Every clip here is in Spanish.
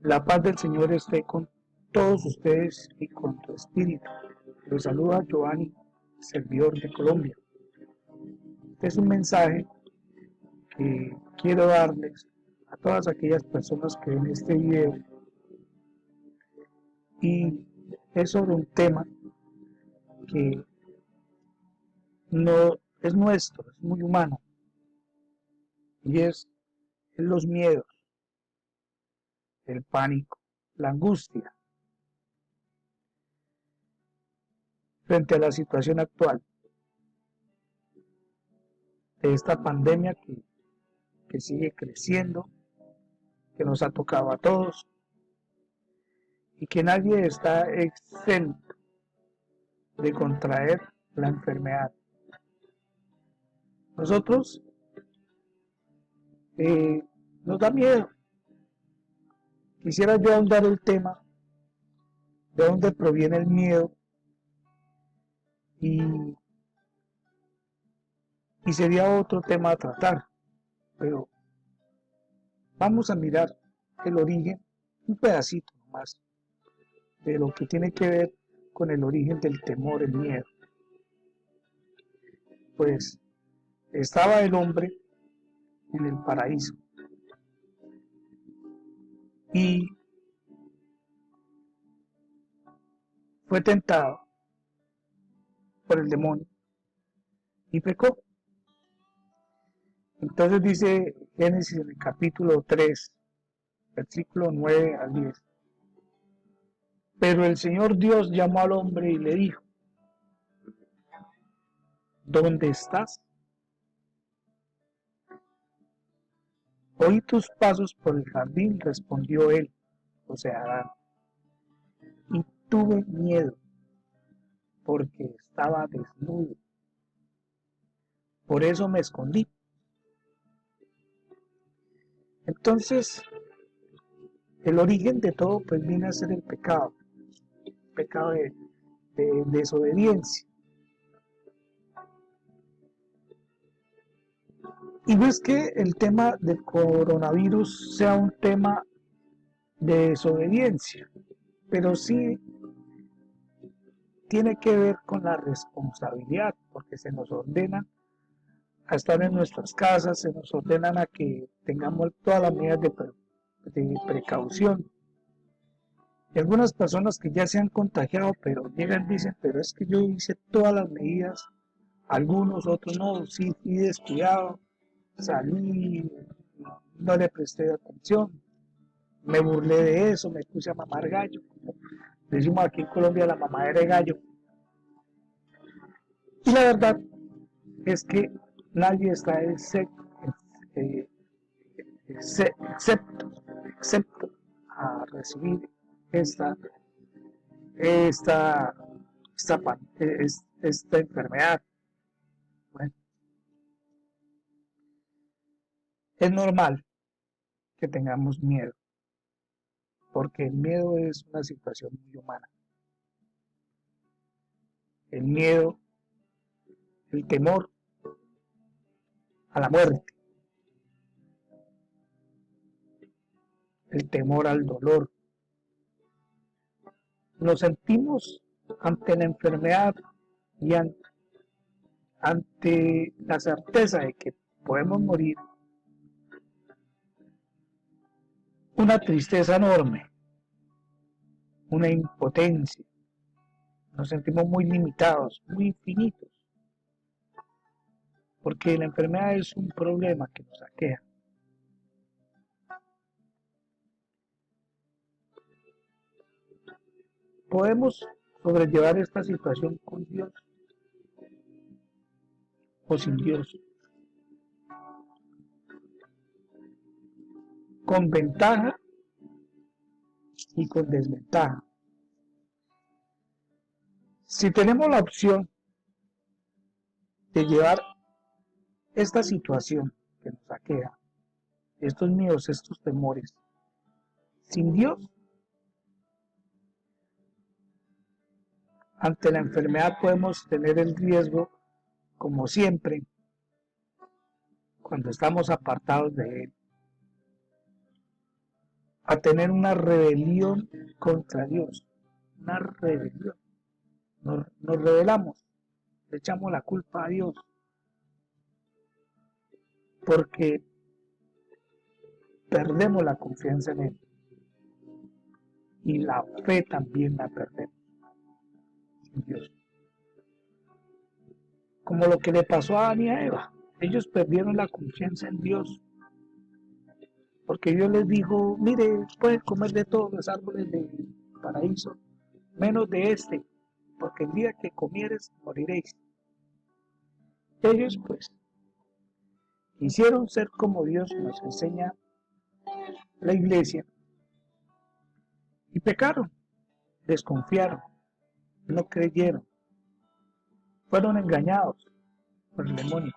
La paz del Señor esté con todos ustedes y con tu espíritu. Los saluda Giovanni, servidor de Colombia. Este es un mensaje que quiero darles a todas aquellas personas que ven este video, y es sobre un tema que no es nuestro, es muy humano, y es los miedos, el pánico, la angustia frente a la situación actual de esta pandemia que sigue creciendo, que nos ha tocado a todos y que nadie está exento de contraer la enfermedad. Nosotros nos da miedo. Quisiera yo ahondar el tema de dónde proviene el miedo y sería otro tema a tratar, pero vamos a mirar el origen, un pedacito más de lo que tiene que ver con el origen del temor, el miedo. Pues estaba el hombre en el paraíso y fue tentado por el demonio y pecó. Entonces dice Génesis en el capítulo 3, versículo 9 al 10. Pero el Señor Dios llamó al hombre y le dijo: ¿dónde estás? Oí tus pasos por el jardín, respondió él, o sea, Adán, y tuve miedo porque estaba desnudo. Por eso me escondí. Entonces, el origen de todo pues viene a ser el pecado de desobediencia. Y no es que el tema del coronavirus sea un tema de desobediencia, pero sí tiene que ver con la responsabilidad, porque se nos ordena a estar en nuestras casas, se nos ordenan a que tengamos todas las medidas de precaución. Y algunas personas que ya se han contagiado, pero llegan y dicen, pero es que yo hice todas las medidas, algunos, otros no, sí fui descuidado, salí, no le presté atención, me burlé de eso, me puse a mamar gallo, como decimos aquí en Colombia, la mamadera de gallo. Y la verdad es que nadie está excepto a recibir esta, esta, esta enfermedad. Bueno, es normal que tengamos miedo, porque el miedo es una situación muy humana. El miedo, el temor a la muerte, el temor al dolor. Nos sentimos ante la enfermedad y ante la certeza de que podemos morir, una tristeza enorme, una impotencia. Nos sentimos muy limitados, muy infinitos, porque la enfermedad es un problema que nos aqueja. Podemos sobrellevar esta situación con Dios o sin Dios, con ventaja y con desventaja. Si tenemos la opción de llevar esta situación que nos aqueja, estos miedos, estos temores, sin Dios, ante la enfermedad podemos tener el riesgo, como siempre, cuando estamos apartados de Él, a tener una rebelión contra Dios. Una rebelión. Nos rebelamos, le echamos la culpa a Dios, porque perdemos la confianza en Él. Y la fe también la perdemos en Dios. Como lo que le pasó a Adán y a Eva. Ellos perdieron la confianza en Dios. Porque Dios les dijo, mire, pueden comer de todos los árboles del paraíso, menos de este, porque el día que comieres moriréis. Ellos pues quisieron ser como Dios nos enseña la iglesia y pecaron, desconfiaron, no creyeron, fueron engañados por el demonio.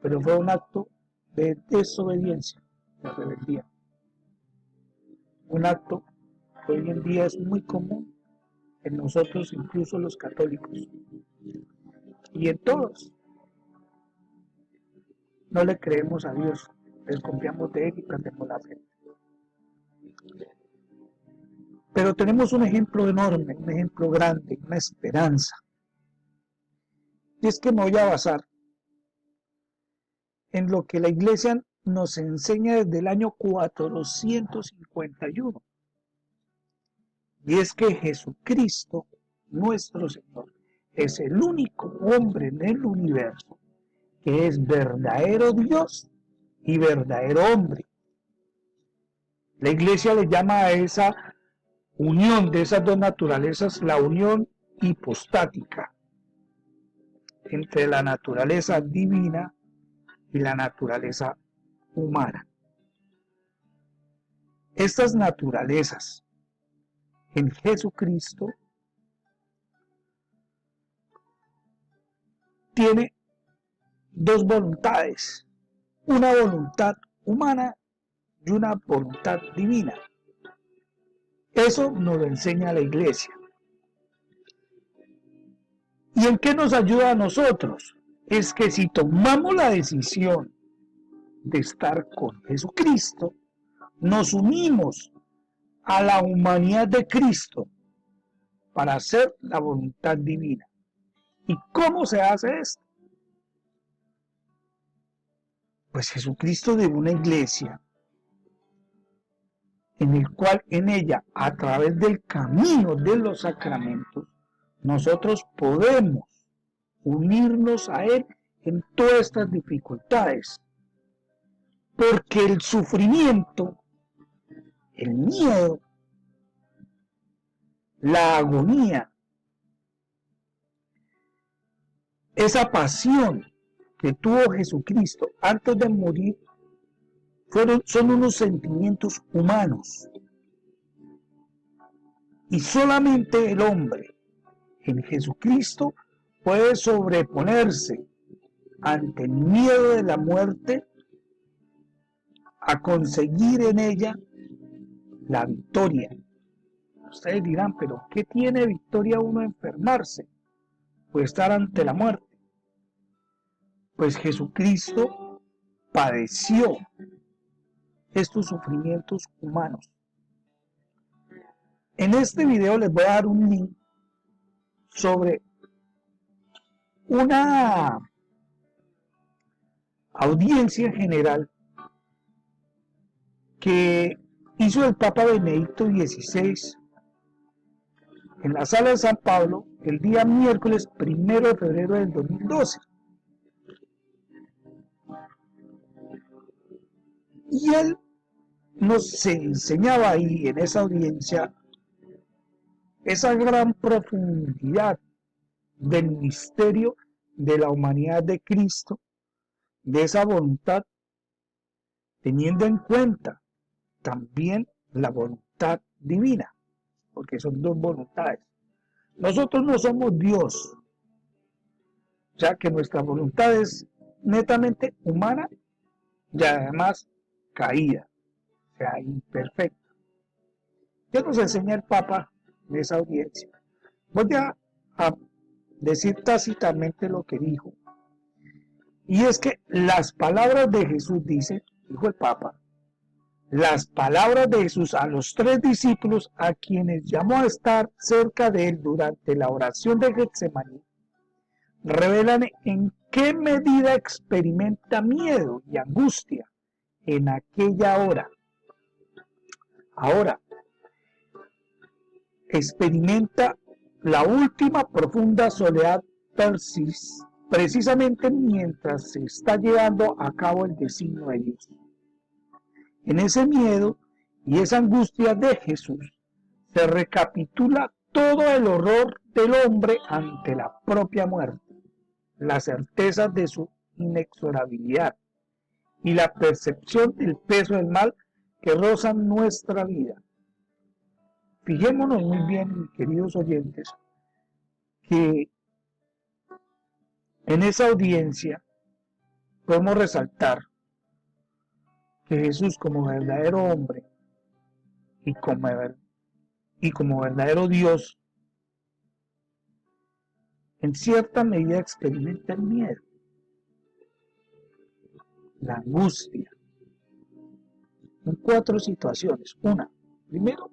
Pero fue un acto de desobediencia, de rebeldía. Un acto que hoy en día es muy común en nosotros, incluso los católicos. Y en todos. No le creemos a Dios, desconfiamos de Él y perdemos la fe. Pero tenemos un ejemplo enorme, un ejemplo grande, una esperanza. Y es que me voy a basar en lo que la Iglesia nos enseña desde el año 451. Y es que Jesucristo, nuestro Señor, es el único hombre en el universo que es verdadero Dios y verdadero hombre. La Iglesia le llama a esa unión de esas dos naturalezas la unión hipostática entre la naturaleza divina y la naturaleza humana. Estas naturalezas en Jesucristo tiene dos voluntades, una voluntad humana y una voluntad divina. Eso nos lo enseña la Iglesia. ¿Y en qué nos ayuda a nosotros? Es que si tomamos la decisión de estar con Jesucristo, nos unimos a la humanidad de Cristo para hacer la voluntad divina. ¿Y cómo se hace esto? Pues Jesucristo de una iglesia en el cual en ella, a través del camino de los sacramentos, nosotros podemos unirnos a Él en todas estas dificultades. Porque el sufrimiento, el miedo, la agonía, esa pasión que tuvo Jesucristo antes de morir, son unos sentimientos humanos. Y solamente el hombre en Jesucristo puede sobreponerse ante el miedo de la muerte a conseguir en ella la victoria. Ustedes dirán, pero ¿qué tiene victoria uno enfermarse o estar ante la muerte? Pues Jesucristo padeció estos sufrimientos humanos. En este video les voy a dar un link sobre una audiencia general que hizo el Papa Benedicto XVI en la Sala de San Pablo el día miércoles 1 de febrero del 2012. Y él nos enseñaba ahí en esa audiencia esa gran profundidad del misterio de la humanidad de Cristo, de esa voluntad, teniendo en cuenta también la voluntad divina, porque son dos voluntades. Nosotros no somos Dios, o sea que nuestra voluntad es netamente humana y además caída, o sea, imperfecta. ¿Qué nos enseña el Papa en esa audiencia? Voy a decir tácitamente lo que dijo. Y es que las palabras de Jesús, dijo el Papa, Las palabras de Jesús a los 3 discípulos a quienes llamó a estar cerca de él durante la oración de Getsemaní revelan en qué medida experimenta miedo y angustia en aquella hora. Ahora, experimenta la última profunda soledad precisamente mientras se está llevando a cabo el designio de Dios. En ese miedo y esa angustia de Jesús se recapitula todo el horror del hombre ante la propia muerte, la certeza de su inexorabilidad y la percepción del peso del mal que roza nuestra vida. Fijémonos muy bien, queridos oyentes, que en esa audiencia podemos resaltar que Jesús, como verdadero hombre y como verdadero Dios, en cierta medida experimenta el miedo, la angustia, en 4 situaciones. Primero,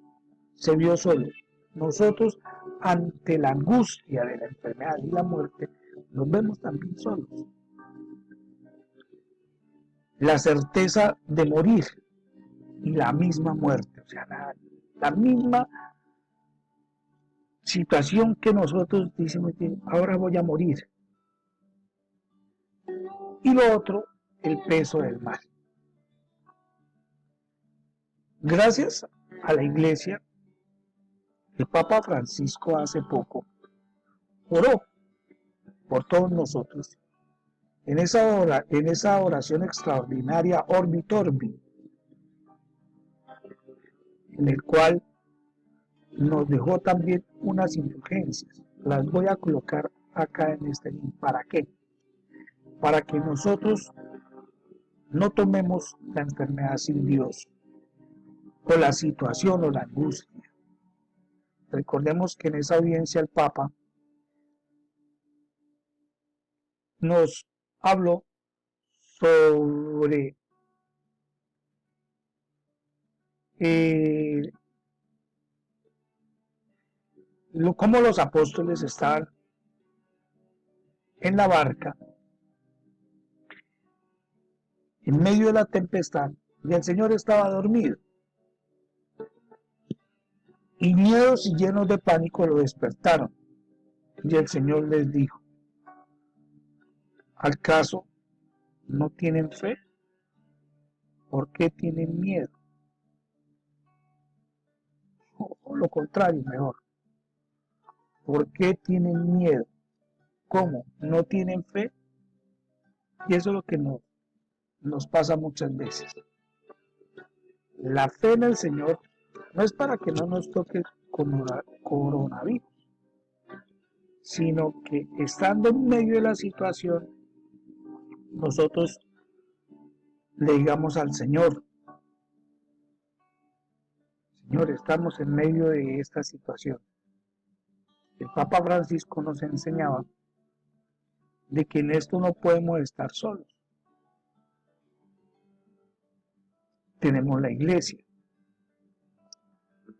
se vio solo. Nosotros, ante la angustia de la enfermedad y la muerte, nos vemos también solos. La certeza de morir y la misma muerte, o sea, la misma situación que nosotros decimos que ahora voy a morir. Y lo otro, el peso del mal. Gracias a la Iglesia, el Papa Francisco hace poco oró por todos nosotros en esa oración extraordinaria Orbi Orbi, en el cual nos dejó también unas indulgencias. Las voy a colocar acá en este link. ¿Para qué? Para que nosotros no tomemos la enfermedad sin Dios, o la situación o la angustia. Recordemos que en esa audiencia el Papa nos habló sobre cómo los apóstoles estaban en la barca en medio de la tempestad y el Señor estaba dormido. Y miedos y llenos de pánico lo despertaron. Y el Señor les dijo: ¿acaso no tienen fe? ¿Por qué tienen miedo? O lo contrario, mejor. ¿Por qué tienen miedo? ¿Cómo? ¿No tienen fe? Y eso es lo que nos pasa muchas veces. La fe en el Señor no es para que no nos toque coronavirus, sino que estando en medio de la situación, nosotros le digamos al Señor: Señor, estamos en medio de esta situación. El Papa Francisco nos enseñaba de que en esto no podemos estar solos. Tenemos la Iglesia,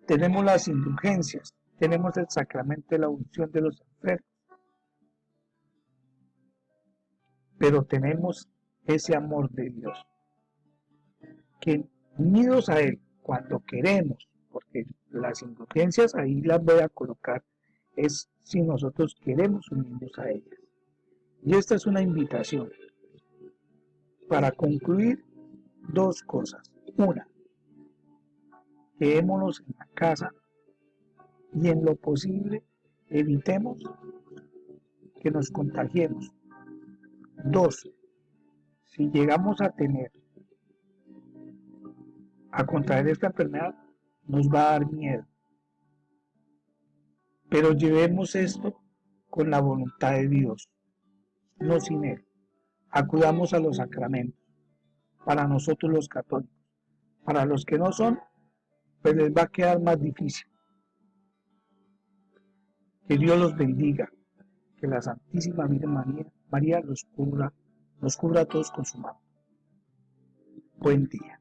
tenemos las indulgencias, tenemos el sacramento de la unción de los enfermos, pero tenemos ese amor de Dios, que unidos a Él, cuando queremos, porque las indulgencias ahí las voy a colocar, es si nosotros queremos unirnos a ellas. Y esta es una invitación. Para concluir, 2 cosas. Una, quedémonos en la casa y en lo posible evitemos que nos contagiemos. 2, si llegamos a contraer esta enfermedad, nos va a dar miedo. Pero llevemos esto con la voluntad de Dios, no sin Él. Acudamos a los sacramentos, para nosotros los católicos. Para los que no son, pues les va a quedar más difícil. Que Dios los bendiga, que la Santísima Virgen María los cubra a todos con su mano. Buen día.